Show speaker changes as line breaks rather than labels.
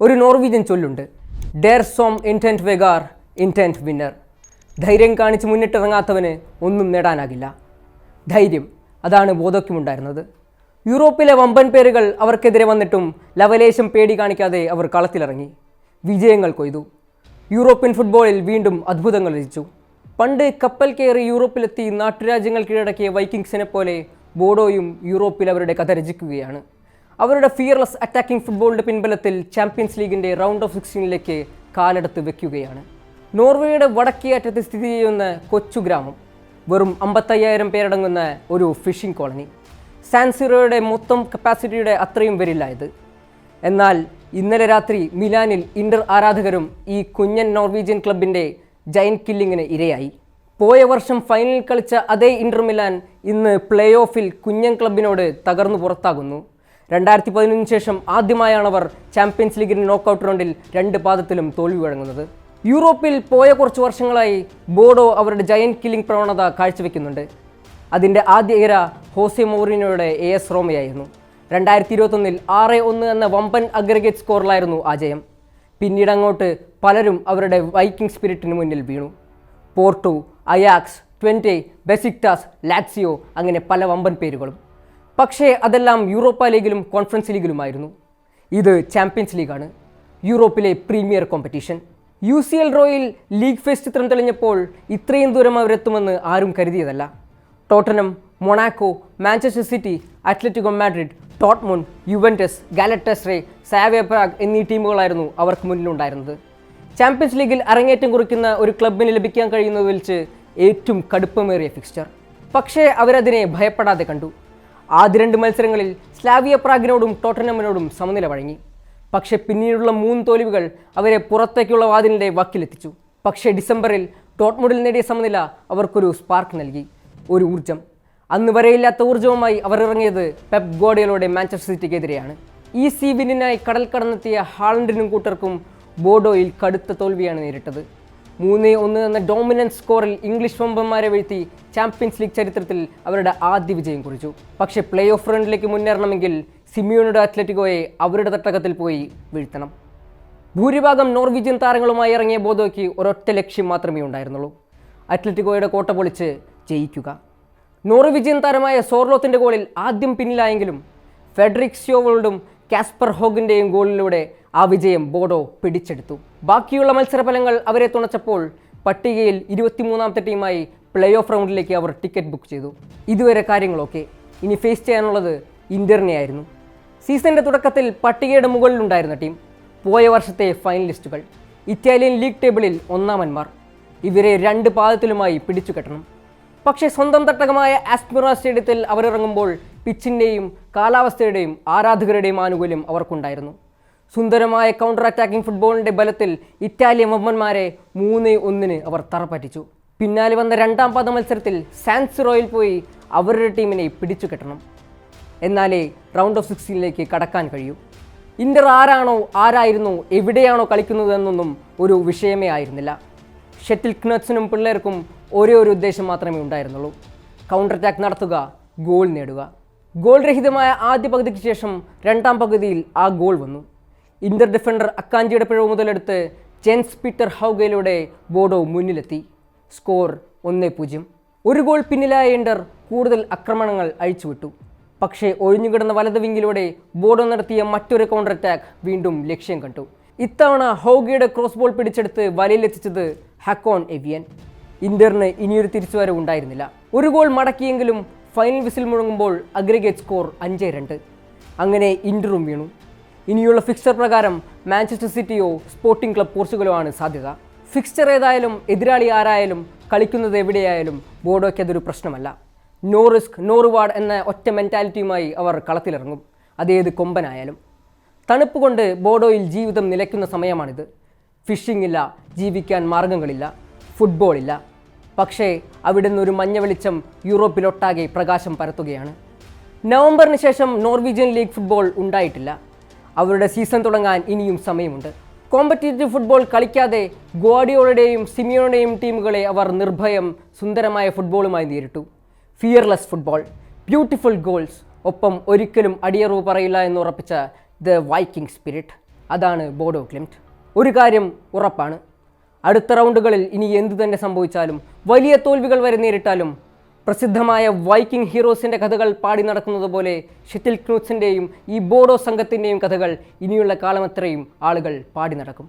ഒരു Norwegian ചൊല്ലുണ്ട്, dare സോം intent വെഗാർ intent winner. ധൈര്യം കാണിച്ച് മുന്നിട്ടിറങ്ങാത്തവന് ഒന്നും നേടാനാകില്ല. ധൈര്യം, അതാണ് ബോധോയ്ക്കുമുണ്ടായിരുന്നത്. യൂറോപ്പിലെ വമ്പൻ പേരുകൾ അവർക്കെതിരെ വന്നിട്ടും ലവലേശം പേടി കാണിക്കാതെ അവർ കളത്തിലിറങ്ങി, വിജയങ്ങൾ കൊയ്തു. യൂറോപ്യൻ ഫുട്ബോളിൽ വീണ്ടും അത്ഭുതങ്ങൾ രചിച്ചു. പണ്ട് കപ്പൽ കയറി യൂറോപ്പിലെത്തി നാട്ടുരാജ്യങ്ങൾ കീഴടക്കിയ വൈക്കിങ്സിനെ പോലെ ബോഡോയും യൂറോപ്പിൽ അവരുടെ കഥ രചിക്കുകയാണ്. അവരുടെ ഫിയർലെസ് അറ്റാക്കിംഗ് ഫുട്ബോളിൻ്റെ പിൻബലത്തിൽ ചാമ്പ്യൻസ് ലീഗിൻ്റെ റൗണ്ട് ഓഫ് 16 കാലെടുത്ത് വെക്കുകയാണ്. നോർവേയുടെ വടക്കേ അറ്റത്ത് സ്ഥിതി ചെയ്യുന്ന കൊച്ചു ഗ്രാമം, വെറും 55,000 പേരടങ്ങുന്ന ഒരു ഫിഷിംഗ് കോളനി. സാൻസിറോയുടെ മൊത്തം കപ്പാസിറ്റിയുടെ അത്രയും വരില്ല ഇത്. എന്നാൽ ഇന്നലെ രാത്രി മിലാനിൽ ഇന്റർ ആരാധകരും ഈ കുഞ്ഞൻ നോർവീജിയൻ ക്ലബിൻ്റെ ജയന്റ് കില്ലിങ്ങിന് ഇരയായി. പോയ വർഷം ഫൈനലിൽ കളിച്ച അതേ ഇന്റർ മിലാൻ ഇന്ന് പ്ലേ ഓഫിൽ കുഞ്ഞൻ ക്ലബിനോട് തകർന്നു പുറത്താകുന്നു. 2011 ശേഷം ആദ്യമായാണവർ ചാമ്പ്യൻസ് ലീഗിൻ്റെ നോക്കൌട്ട് റൗണ്ടിൽ 2 പാദത്തിലും തോൽവി വഴങ്ങുന്നത്. യൂറോപ്പിൽ പോയ കുറച്ച് വർഷങ്ങളായി ബോഡോ അവരുടെ ജയന്റ് കില്ലിംഗ് പ്രവണത കാഴ്ചവെക്കുന്നുണ്ട്. അതിൻ്റെ ആദ്യ ഇര ഹോസെ മൗറിനോയുടെ AS റോമയായിരുന്നു. 2021 6-1 എന്ന വമ്പൻ അഗ്രഗേറ്റ് സ്കോറിലായിരുന്നു ആ ജയം. പിന്നീട് അങ്ങോട്ട് പലരും അവരുടെ വൈക്കിംഗ് സ്പിരിറ്റിന് മുന്നിൽ വീണു. പോർട്ടോ, അയാക്സ്, ട്വൻറ്റെ, ബെസിക്ടാസ്, ലാറ്റ്സിയോ, അങ്ങനെ പല വമ്പൻ പേരുകളും. പക്ഷേ അതെല്ലാം യൂറോപ്പ ലീഗിലും കോൺഫറൻസ് ലീഗിലുമായിരുന്നു. ഇത് ചാമ്പ്യൻസ് ലീഗാണ്, യൂറോപ്പിലെ പ്രീമിയർ കോമ്പറ്റീഷൻ. UCL റോയിൽ ലീഗ് ഫേസ് ചിത്രം തെളിഞ്ഞപ്പോൾ ഇത്രയും ദൂരം അവരെത്തുമെന്ന് ആരും കരുതിയതല്ല. Tottenham, Monaco, Manchester City, Atletico Madrid, Dortmund, Juventus, Galatasaray, സാവേ പ്രാഗ് എന്നീ ടീമുകളായിരുന്നു അവർക്ക് മുന്നിലുണ്ടായിരുന്നത്. ചാമ്പ്യൻസ് ലീഗിൽ അരങ്ങേറ്റം കുറിക്കുന്ന ഒരു ക്ലബിന് ലഭിക്കാൻ കഴിയുന്നത് വെച്ച് ഏറ്റവും കടുപ്പമേറിയ ഫിക്സ്ചർ. പക്ഷേ അവരതിനെ ഭയപ്പെടാതെ കണ്ടു. ആദ്യ 2 മത്സരങ്ങളിൽ സ്ലാവിയ പ്രാഗിനോടും ടോട്ടനമിനോടും സമനില വഴങ്ങി. പക്ഷേ പിന്നീടുള്ള 3 തോൽവികൾ അവരെ പുറത്തേക്കുള്ള വാതിലിൻ്റെ വക്കിലെത്തിച്ചു. പക്ഷേ ഡിസംബറിൽ ഡോട്ട്മുണ്ടിൽ നേടിയ സമനില അവർക്കൊരു സ്പാർക്ക് നൽകി, ഒരു ഊർജം. അന്ന് വരെയില്ലാത്ത ഊർജവുമായി അവർ ഇറങ്ങിയത് പെപ് ഗോർഡിയോളയുടെ മാഞ്ചസ്റ്റർ സിറ്റിക്കെതിരെയാണ്. ഈ വിന്നിനായി കടൽ കടന്നെത്തിയ ഹാളണ്ടിനും കൂട്ടർക്കും ബോഡോയിൽ കടുത്ത തോൽവിയാണ് നേരിട്ടത്. 3-1 എന്ന ഡോമിനൻസ് സ്കോറിൽ ഇംഗ്ലീഷ് വമ്പന്മാരെ വീഴ്ത്തി ചാമ്പ്യൻസ് ലീഗ് ചരിത്രത്തിൽ അവരുടെ ആദ്യ വിജയം കുറിച്ചു. പക്ഷേ പ്ലേ ഓഫ് റൗണ്ടിലേക്ക് മുന്നേറണമെങ്കിൽ സിമിയോണയുടെ അത്ലറ്റിക്കോയെ അവരുടെ തട്ടകത്തിൽ പോയി വീഴ്ത്തണം. ഭൂരിഭാഗം നോർവീജിയൻ താരങ്ങളുമായി ഇറങ്ങിയ ബോഡോയ്ക്ക് ഒരൊറ്റ ലക്ഷ്യം മാത്രമേ ഉണ്ടായിരുന്നുള്ളൂ, അത്ലറ്റിക്കോയുടെ കോട്ട പൊളിച്ച് ജയിക്കുക. നോർവീജിയൻ താരമായ സോർലോത്തിൻ്റെ ഗോളിൽ ആദ്യം പിന്നിലായെങ്കിലും ഫെഡറിക് സ്യോവോൾഡും കാസ്പർ ഹോഗിൻ്റെയും ഗോളിലൂടെ ആ വിജയം ബോഡോ പിടിച്ചെടുത്തു. ബാക്കിയുള്ള മത്സരഫലങ്ങൾ അവരെ തുണച്ചപ്പോൾ പട്ടികയിൽ 23ാമത്തെ ടീമായി പ്ലേ ഓഫ് റൗണ്ടിലേക്ക് അവർ ടിക്കറ്റ് ബുക്ക് ചെയ്തു. ഇതുവരെ കാര്യങ്ങളൊക്കെ. ഇനി ഫേസ് ചെയ്യാനുള്ളത് ഇന്ററിനെ ആയിരുന്നു. സീസണിൻ്റെ തുടക്കത്തിൽ പട്ടികയുടെ മുകളിലുണ്ടായിരുന്ന ടീം, പോയ വർഷത്തെ ഫൈനലിസ്റ്റുകൾ, ഇറ്റാലിയൻ ലീഗ് ടേബിളിൽ ഒന്നാമന്മാർ. ഇവരെ 2 പാദത്തിലുമായി പിടിച്ചു കെട്ടണം. പക്ഷേ സ്വന്തം തട്ടകമായ ആസ്പിറ സ്റ്റേഡിയത്തിൽ അവരിറങ്ങുമ്പോൾ പിച്ചിൻ്റെയും കാലാവസ്ഥയുടെയും ആരാധകരുടെയും ആനുകൂല്യം അവർക്കുണ്ടായിരുന്നു. സുന്ദരമായ കൗണ്ടർ അറ്റാക്കിംഗ് ഫുട്ബോളിൻ്റെ ബലത്തിൽ ഇറ്റാലിയൻ വമ്പന്മാരെ 3-1 അവർ തറപ്പറ്റിച്ചു. പിന്നാലെ വന്ന 2ാം പാദ മത്സരത്തിൽ സാൻസിറോയിൽ പോയി അവരുടെ ടീമിനെ പിടിച്ചു കെട്ടണം. എന്നാലേ റൗണ്ട് ഓഫ് 16 കടക്കാൻ കഴിയൂ. ഇന്റർ ആരായിരുന്നോ എവിടെയാണോ കളിക്കുന്നതെന്നൊന്നും ഒരു വിഷയമേ ആയിരുന്നില്ല. ഷെറ്റിൽ ക്നട്സിനും പിള്ളേർക്കും ഒരേ ഒരു ഉദ്ദേശം മാത്രമേ ഉണ്ടായിരുന്നുള്ളൂ, കൗണ്ടർ അറ്റാക്ക് നടത്തുക, ഗോൾ നേടുക. ഗോൾ രഹിതമായ ആദ്യ പകുതിക്ക് ശേഷം 2ാം പകുതിയിൽ ആ ഗോൾ വന്നു. ഇന്റർ ഡിഫൻഡർ അക്കാഞ്ചിയുടെ പിഴവ് മുതലെടുത്ത് ജെൻസ് പീറ്റർ ഹൗഗയിലൂടെ ബോഡോ മുന്നിലെത്തി. സ്കോർ 1-0. ഒരു ഗോൾ പിന്നിലായ ഇന്റർ കൂടുതൽ ആക്രമണങ്ങൾ അഴിച്ചുവിട്ടു. പക്ഷേ ഒഴിഞ്ഞുകിടന്ന വലത് വിങ്ങിലൂടെ ബോഡോ നടത്തിയ മറ്റൊരു കൗണ്ടർ അറ്റാക്ക് വീണ്ടും ലക്ഷ്യം കണ്ടു. ഇത്തവണ ഹൗഗയുടെ ക്രോസ് ബോൾ പിടിച്ചെടുത്ത് വലയിലെത്തിച്ചത് ഹക്കോൺ എവിയൻ. ഇന്ററിന് ഇനിയൊരു തിരിച്ചുവരവ് ഉണ്ടായിരുന്നില്ല. ഒരു ഗോൾ മടക്കിയെങ്കിലും ഫൈനൽ വിസിൽ മുഴങ്ങുമ്പോൾ അഗ്രിഗേറ്റ് സ്കോർ 5-2. അങ്ങനെ ഇന്ററും വീണു. ഇനിയുള്ള ഫിക്സ്ചർ പ്രകാരം മാഞ്ചസ്റ്റർ സിറ്റിയോ സ്പോർട്ടിംഗ് ക്ലബ് പോർച്ചുഗലോ ആണ് സാധ്യത. ഫിക്സ്ചർ ഏതായാലും എതിരാളി ആരായാലും കളിക്കുന്നത് എവിടെയായാലും ബോഡോയ്ക്ക് അതൊരു പ്രശ്നമല്ല. നോ റിസ്ക് നോ റിവാർഡ് എന്ന ഒറ്റ മെൻറ്റാലിറ്റിയുമായി അവർ കളത്തിലിറങ്ങും, അതേത് കൊമ്പനായാലും. തണുപ്പ് കൊണ്ട് ബോഡോയിൽ ജീവിതം നിലയ്ക്കുന്ന സമയമാണിത്. ഫിഷിംഗ് ഇല്ല, ജീവിക്കാൻ മാർഗങ്ങളില്ല, ഫുട്ബോളില്ല. പക്ഷേ അവിടെ നിന്നൊരു മഞ്ഞ വെളിച്ചം യൂറോപ്പിലൊട്ടാകെ പ്രകാശം പരത്തുകയാണ്. നവംബറിന് ശേഷം നോർവീജിയൻ ലീഗ് ഫുട്ബോൾ ഉണ്ടായിട്ടില്ല. അവരുടെ സീസൺ തുടങ്ങാൻ ഇനിയും സമയമുണ്ട്. കോമ്പറ്റീറ്റീവ് ഫുട്ബോൾ കളിക്കാതെ ഗോഡിയോളയുടെയും സിമിയോണയുടെയും ടീമുകളെ അവർ നിർഭയം സുന്ദരമായ ഫുട്ബോളുമായി നേരിട്ടു. ഫിയർലെസ് ഫുട്ബോൾ, ബ്യൂട്ടിഫുൾ ഗോൾസ്, ഒപ്പം ഒരിക്കലും അടിയറവ് പറയില്ല എന്നുറപ്പിച്ച ദ വൈക്കിംഗ് സ്പിരിറ്റ്. അതാണ് ബോഡോ ക്ലിംറ്റ്. ഒരു കാര്യം ഉറപ്പാണ്, അടുത്ത റൗണ്ടുകളിൽ ഇനി എന്തു തന്നെ സംഭവിച്ചാലും, വലിയ തോൽവികൾ വരെ നേരിട്ടാലും, പ്രസിദ്ധമായ വൈക്കിംഗ് ഹീറോസിൻ്റെ കഥകൾ പാടി നടക്കുന്നത് പോലെ ഷെറ്റിൽ ക്നൂട്സിൻ്റെയും ഈ ബോഡോ സംഘത്തിൻ്റെയും കഥകൾ ഇനിയുള്ള കാലമത്രയും ആളുകൾ പാടി നടക്കും.